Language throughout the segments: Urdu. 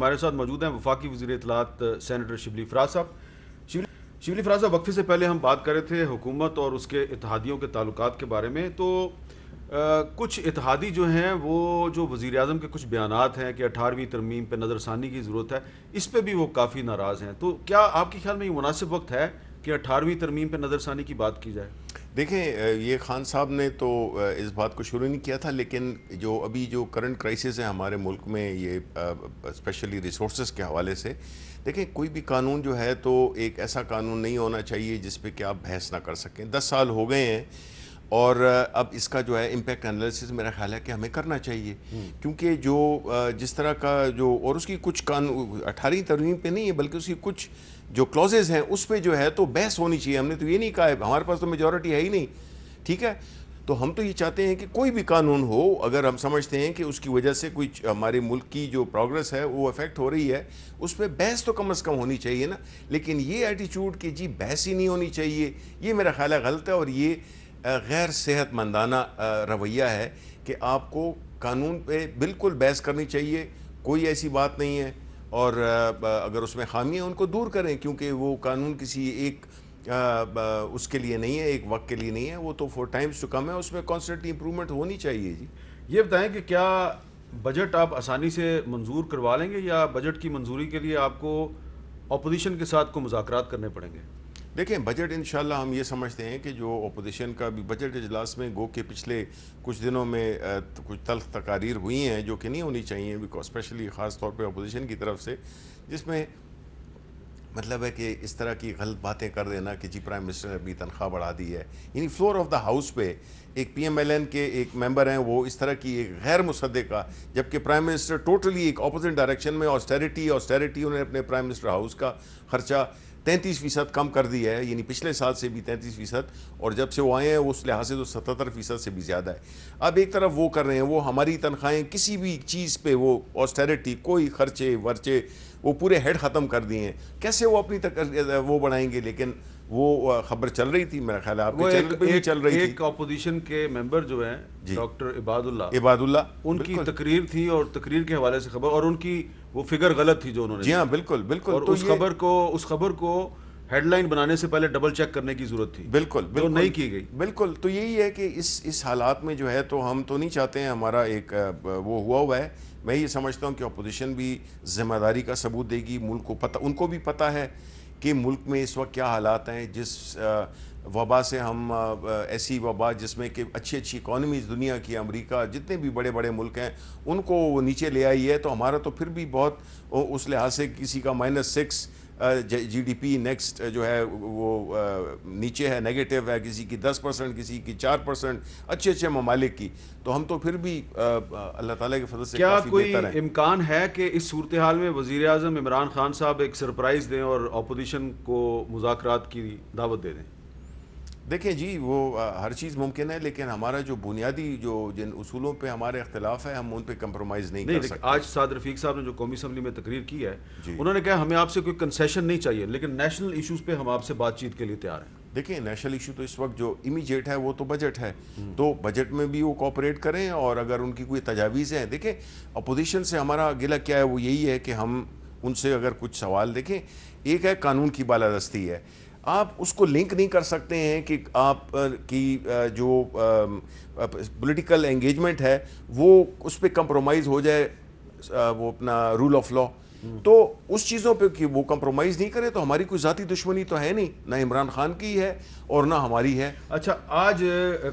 ہمارے ساتھ موجود ہیں وفاقی وزیر اطلاعات سینیٹر شبلی فراز صاحب. شبلی فراز صاحب، وقفے سے پہلے ہم بات کر رہے تھے حکومت اور اس کے اتحادیوں کے تعلقات کے بارے میں. تو کچھ اتحادی جو ہیں وہ جو وزیر اعظم کے کچھ بیانات ہیں کہ 18ویں ترمیم پہ نظر ثانی کی ضرورت ہے، اس پہ بھی وہ کافی ناراض ہیں. تو کیا آپ کے خیال میں یہ مناسب وقت ہے کہ 18ویں ترمیم پہ نظر ثانی کی بات کی جائے؟ دیکھیں، یہ خان صاحب نے تو اس بات کو شروع نہیں کیا تھا، لیکن جو ابھی جو کرنٹ کرائسس ہے ہمارے ملک میں، یہ اسپیشلی ریسورسز کے حوالے سے، دیکھیں کوئی بھی قانون جو ہے تو ایک ایسا قانون نہیں ہونا چاہیے جس پہ کہ آپ بحث نہ کر سکیں. 10 سال ہو گئے ہیں اور اب اس کا جو ہے امپیکٹ انالیسس میرا خیال ہے کہ ہمیں کرنا چاہیے، کیونکہ جو جس طرح کا جو اور اس کی کچھ قانون 18ویں ترمیم پہ نہیں ہے بلکہ اس کی کچھ جو کلوزز ہیں اس پہ جو ہے تو بحث ہونی چاہیے. ہم نے تو یہ نہیں کہا ہے، ہمارے پاس تو میجورٹی ہے ہی نہیں، ٹھیک ہے. تو ہم تو یہ چاہتے ہیں کہ کوئی بھی قانون ہو، اگر ہم سمجھتے ہیں کہ اس کی وجہ سے کوئی ہمارے ملک کی جو پروگرس ہے وہ افیکٹ ہو رہی ہے، اس پہ بحث تو کم از کم ہونی چاہیے نا. لیکن یہ ایٹیچیوڈ کہ جی بحث ہی نہیں ہونی چاہیے، یہ میرا خیال ہے غلط ہے، اور یہ غیر صحت مندانہ رویہ ہے کہ آپ کو قانون پہ بالکل بحث کرنی چاہیے. کوئی ایسی بات نہیں ہے، اور اگر اس میں خامیاں ان کو دور کریں، کیونکہ وہ قانون کسی ایک اس کے لیے نہیں ہے، ایک وقت کے لیے نہیں ہے، وہ تو فور ٹائمز ٹو کم ہے، اس میں کانسٹنٹلی امپرومنٹ ہونی چاہیے. جی یہ بتائیں کہ کیا بجٹ آپ آسانی سے منظور کروا لیں گے یا بجٹ کی منظوری کے لیے آپ کو اپوزیشن کے ساتھ کو مذاکرات کرنے پڑیں گے؟ دیکھیں، بجٹ انشاءاللہ ہم یہ سمجھتے ہیں کہ جو اپوزیشن کا بھی بجٹ اجلاس میں گو کہ پچھلے کچھ دنوں میں کچھ تلخ تقاریر ہوئی ہیں جو کہ نہیں ہونی چاہیے، اسپیشلی خاص طور پہ اپوزیشن کی طرف سے، جس میں مطلب ہے کہ اس طرح کی غلط باتیں کر دینا کہ جی پرائم منسٹر نے ابھی تنخواہ بڑھا دی ہے. یعنی فلور آف دا ہاؤس پہ ایک پی ایم ایل این کے ایک ممبر ہیں، وہ اس طرح کی ایک غیر مصدقہ، جبکہ پرائم منسٹر ٹوٹلی ایک اپوزٹ ڈائریکشن میں آسٹیریٹی انہوں نے اپنے پرائم منسٹر ہاؤس کا خرچہ 33% کم کر دیا ہے، یعنی پچھلے سال سے بھی 33%، اور جب سے وہ آئے ہیں اس لحاظ سے تو 77% سے بھی زیادہ ہے. اب ایک طرف وہ کر رہے ہیں، وہ ہماری تنخواہیں کسی بھی چیز پہ وہ آسٹیریٹی، کوئی خرچے ورچے وہ پورے ہیڈ ختم کر دیے ہیں. کیسے وہ اپنی وہ بڑھائیں گے؟ لیکن وہ خبر چل رہی تھی، میرا خیال ہے آپ کے چینل پہ بھی چل رہی تھی. ایک اپوزیشن کے ممبر جو ہیں ڈاکٹر عباد اللہ، ان کی تقریر تھی، اور تقریر کے حوالے سے خبر، اور ان کی وہ فگر غلط تھی جو انہوں نے. جی ہاں، بالکل بالکل. اور اس خبر کو ہیڈ لائن بنانے سے پہلے ڈبل چیک کرنے کی ضرورت تھی. بالکل جو نہیں کی گئی. بالکل. تو یہی ہے کہ اس حالات میں جو ہے تو ہم تو نہیں چاہتے ہیں، ہمارا ایک وہ ہوا ہے. میں یہ سمجھتا ہوں کہ اپوزیشن بھی ذمہ داری کا ثبوت دے گی. ملک کو پتہ، ان کو بھی پتہ ہے کہ ملک میں اس وقت کیا حالات ہیں. جس وبا سے ہم ایسی وبا جس میں کہ اچھی اکانومیز دنیا کی، امریکہ، جتنے بھی بڑے بڑے ملک ہیں، ان کو وہ نیچے لے آئی ہے. تو ہمارا تو پھر بھی بہت اس لحاظ سے کسی کا -6 جی ڈی پی نیکسٹ جو ہے وہ نیچے ہے، نیگیٹو ہے، کسی کی 10%، کسی کی 4%، اچھے ممالک کی. تو ہم تو پھر بھی اللہ تعالیٰ کے فضل سے کافی بہتر ہیں. کیا کوئی امکان ہے کہ اس صورتحال میں وزیر اعظم عمران خان صاحب ایک سرپرائز دیں اور اپوزیشن کو مذاکرات کی دعوت دے دیں؟ دیکھیں جی، وہ ہر چیز ممکن ہے، لیکن ہمارا جو بنیادی جن اصولوں پہ ہمارے اختلاف ہے، ہم ان پہ کمپرومائز نہیں کر سکتے. آج سعد رفیق صاحب نے جو قومی اسمبلی میں تقریر کی ہے، انہوں نے کہا ہمیں آپ سے کوئی کنسیشن نہیں چاہیے، لیکن نیشنل ایشوز پہ ہم آپ سے بات چیت کے لیے تیار ہیں. دیکھیں، نیشنل ایشو تو اس وقت جو امیجیٹ ہے وہ تو بجٹ ہے، تو بجٹ میں بھی وہ کوآپریٹ کریں. اور اگر ان کی کوئی تجاویز ہیں، دیکھیں اپوزیشن سے ہمارا گلہ کیا ہے، وہ یہی ہے کہ ہم ان سے اگر کچھ سوال، دیکھیں ایک ہے قانون کی بالادستی ہے، آپ اس کو لنک نہیں کر سکتے ہیں کہ آپ کی جو پولیٹیکل انگیجمنٹ ہے وہ اس پہ کمپرومائز ہو جائے، وہ اپنا رول آف لا. تو اس چیزوں پہ کہ وہ کمپرومائز نہیں کرے. تو ہماری کوئی ذاتی دشمنی تو ہے نہیں، نہ عمران خان کی ہے اور نہ ہماری ہے. اچھا، آج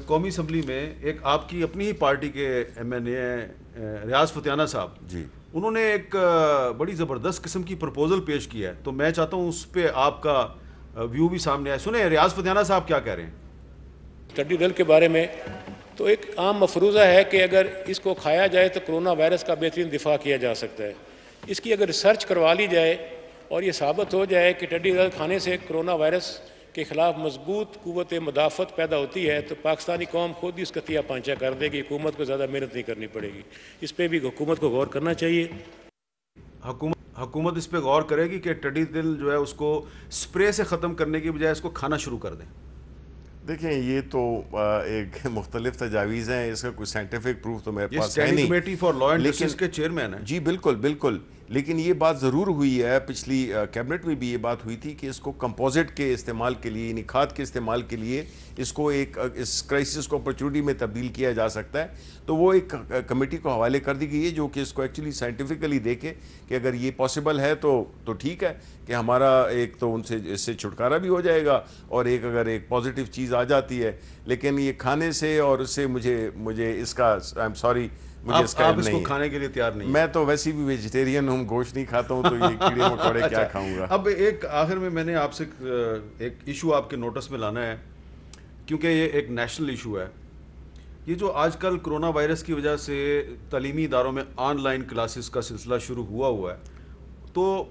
قومی اسمبلی میں ایک آپ کی اپنی ہی پارٹی کے ایم این اے ریاض فتیانہ صاحب، جی، انہوں نے ایک بڑی زبردست قسم کی پرپوزل پیش کی ہے. تو میں چاہتا ہوں اس پہ آپ کا ویو بھی سامنے آئے. سنیں ریاض فتیانہ صاحب کیا کہہ رہے ہیں. ٹڈی دل کے بارے میں تو ایک عام مفروضہ ہے کہ اگر اس کو کھایا جائے تو کرونا وائرس کا بہترین دفاع کیا جا سکتا ہے. اس کی اگر ریسرچ کروا لی جائے اور یہ ثابت ہو جائے کہ ٹڈی دل کھانے سے کرونا وائرس کے خلاف مضبوط قوت مدافعت پیدا ہوتی ہے، تو پاکستانی قوم خود ہی اس کا تیا پانچا کر دے گی. حکومت کو زیادہ محنت نہیں کرنی پڑے گی. اس پہ بھی حکومت کو غور کرنا چاہیے. حکومت اس پہ غور کرے گی کہ ٹڈی دل جو ہے اس کو سپرے سے ختم کرنے کی بجائے اس کو کھانا شروع کر دیں. دیکھیں یہ تو ایک مختلف تجاویز ہیں، اس کا کوئی سائنٹیفک پروف تو میرے پاس ہے نہیں. Standing committee for law and justice کے چیئرمین ہیں. جی بالکل بالکل. لیکن یہ بات ضرور ہوئی ہے، پچھلی کیبنٹ میں بھی یہ بات ہوئی تھی کہ اس کو کمپوزٹ کے استعمال کے لیے، یعنی کھاد کے استعمال کے لیے اس کو اس کرائسس کو اپرچونٹی میں تبدیل کیا جا سکتا ہے. تو وہ ایک کمیٹی کو حوالے کر دی گئی ہے جو کہ اس کو ایکچولی سائنٹیفکلی دیکھے کہ اگر یہ پاسبل ہے تو ٹھیک ہے کہ ہمارا ایک تو ان سے اس سے چھٹکارا بھی ہو جائے گا، اور ایک اگر ایک پازیٹیو چیز آ جاتی ہے. لیکن یہ کھانے سے اور اس سے مجھے اس کا آئی ایم سوری، مجھے اس کا آپ علم اس کو نہیں ہے. کھانے کے لیے تیار نہیں. میں تو ویسے بھی ویجیٹیرین ہوں، گوشت نہیں کھاتا ہوں، تو یہ کیڑے مکوڑے کیا کھاؤں گا. اب ایک آخر میں نے آپ سے ایک ایشو آپ کے نوٹس میں لانا ہے، کیونکہ یہ ایک نیشنل ایشو ہے. یہ جو آج کل کرونا وائرس کی وجہ سے تعلیمی اداروں میں آن لائن کلاسز کا سلسلہ شروع ہوا ہے، تو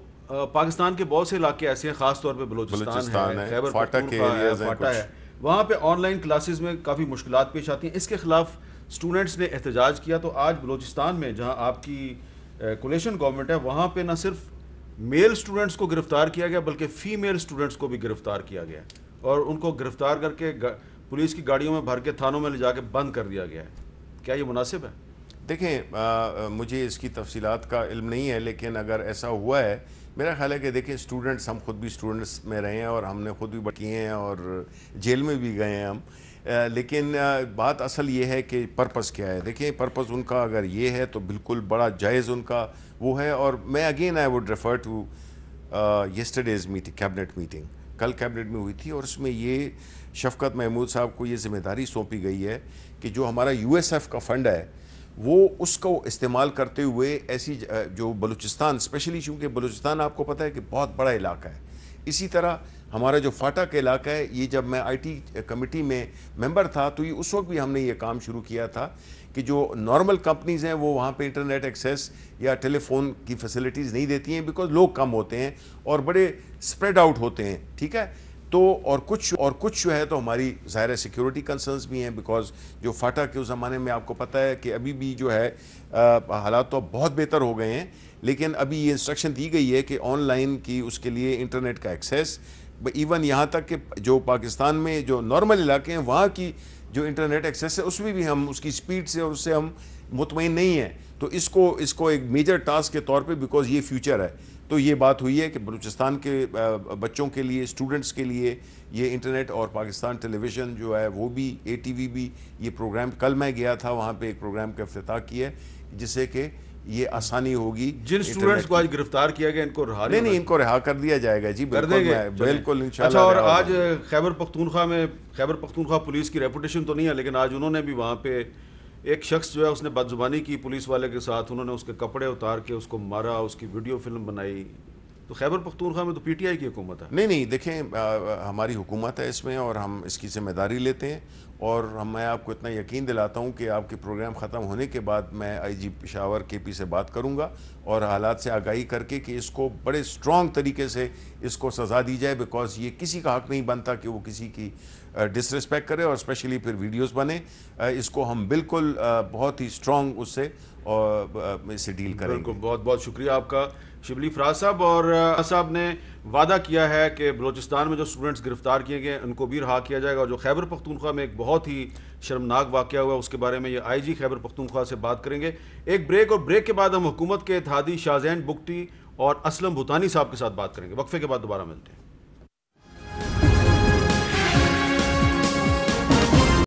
پاکستان کے بہت سے علاقے ایسے ہیں، خاص طور پہ بلوچستان ہے، خیبر پختونخوا ہے، فاٹا ہے، وہاں پہ آن لائن کلاسز میں کافی مشکلات پیش آتی ہیں. اس کے خلاف اسٹوڈنٹس نے احتجاج کیا. تو آج بلوچستان میں جہاں آپ کی کولیشن گورنمنٹ ہے، وہاں پہ نہ صرف میل اسٹوڈنٹس کو گرفتار کیا گیا بلکہ فیمیل اسٹوڈنٹس کو بھی گرفتار کیا گیا، اور ان کو گرفتار کر کے پولیس کی گاڑیوں میں بھر کے تھانوں میں لے جا کے بند کر دیا گیا ہے. کیا یہ مناسب ہے؟ دیکھیں، مجھے اس کی تفصیلات کا علم نہیں ہے، لیکن اگر ایسا ہوا ہے، میرا خیال ہے کہ دیکھیں اسٹوڈنٹس، ہم خود بھی اسٹوڈنٹس میں رہے ہیں اور ہم نے خود بھی کیے ہیں اور جیل میں بھی گئے ہیں ہم. لیکن بات اصل یہ ہے کہ پرپس کیا ہے. دیکھیں پرپس ان کا اگر یہ ہے تو بالکل بڑا جائز ان کا وہ ہے. اور میں again I would refer to yesterday's meeting, cabinet meeting کل کیبنٹ میں ہوئی تھی، اور اس میں یہ شفقت محمود صاحب کو یہ ذمہ داری سونپی گئی ہے کہ جو ہمارا یو ایس ایف کا فنڈ ہے وہ اس کو استعمال کرتے ہوئے ایسی جو بلوچستان اسپیشلی، چونکہ بلوچستان آپ کو پتہ ہے کہ بہت بڑا علاقہ ہے، اسی طرح ہمارا جو فاٹا کا علاقہ ہے، یہ جب میں آئی ٹی کمیٹی میں ممبر تھا تو یہ اس وقت بھی ہم نے یہ کام شروع کیا تھا کہ جو نارمل کمپنیز ہیں وہ وہاں پہ انٹرنیٹ ایکسیس یا ٹیلی فون کی فیسلٹیز نہیں دیتی ہیں، بیکاز لوگ کم ہوتے ہیں اور بڑے اسپریڈ آؤٹ ہوتے ہیں. ٹھیک ہے، تو اور کچھ جو ہے تو ہماری ظاہر سیکیورٹی کنسرنس بھی ہیں، بیکاز جو فاٹا کے اس زمانے میں آپ کو پتہ ہے کہ ابھی بھی جو ہے حالات تو بہت بہتر ہو گئے ہیں، لیکن ابھی یہ انسٹرکشن دی گئی ہے کہ آن لائن کی اس کے لیے انٹرنیٹ کا ایکسیس، ایون یہاں تک کہ جو پاکستان میں جو نارمل علاقے ہیں وہاں کی جو انٹرنیٹ ایکسیس ہے اس میں بھی ہم اس کی سپیڈ سے اور اس سے ہم مطمئن نہیں ہیں. تو اس کو ایک میجر ٹاسک کے طور پہ، بیکاز یہ فیوچر ہے، تو یہ بات ہوئی ہے کہ بلوچستان کے بچوں کے لیے، اسٹوڈنٹس کے لیے یہ انٹرنیٹ، اور پاکستان ٹیلی ویژن جو ہے وہ بھی، اے ٹی وی بھی یہ پروگرام، کل میں گیا تھا وہاں پہ ایک پروگرام کا افتتاح کیا جس سے کہ یہ آسانی ہوگی. جن اسٹوڈنٹس کو آج گرفتار کیا گیا ان کو رہا نہیں ان کو رہا کر دیا جائے گا. جی بالکل انشاءاللہ. اچھا، اور آج خیبر پختونخوا پولیس کی ریپوٹیشن تو نہیں ہے، لیکن آج انہوں نے بھی وہاں پہ ایک شخص جو ہے اس نے بدزبانی کی پولیس والے کے ساتھ، انہوں نے اس کے کپڑے اتار کے اس کو مارا، اس کی ویڈیو فلم بنائی. تو خیبر پختونخوا میں تو پی ٹی آئی کی حکومت ہے. نہیں دیکھیں، ہماری حکومت ہے اس میں اور ہم اس کی ذمہ داری لیتے ہیں، اور میں آپ کو اتنا یقین دلاتا ہوں کہ آپ کے پروگرام ختم ہونے کے بعد میں آئی جی پشاور کے پی سے بات کروں گا اور حالات سے آگاہی کر کے کہ اس کو بڑے اسٹرانگ طریقے سے اس کو سزا دی جائے، بیکاز یہ کسی کا حق نہیں بنتا کہ وہ کسی کی ڈس رسپیکٹ کرے، اور اسپیشلی پھر ویڈیوز بنے. اس کو ہم بالکل بہت ہی اسٹرانگ اس سے ڈیل کریں گے. بہت بہت شکریہ آپ کا شبلی فراز صاحب. اور صاحب نے وعدہ کیا ہے کہ بلوچستان میں جو اسٹوڈنٹس گرفتار کیے گئے ان کو بھی رہا کیا جائے گا. اور جو خیبر پختونخوا میں ایک بہت ہی شرمناک واقعہ ہوا اس کے بارے میں یہ آئی جی خیبر پختونخوا سے بات کریں گے. ایک بریک، اور بریک کے بعد ہم حکومت کے اتحادی شاہ زین بگٹی اور اسلم بھوتانی صاحب کے ساتھ بات کریں گے. وقفے کے بعد دوبارہ ملتے ہیں.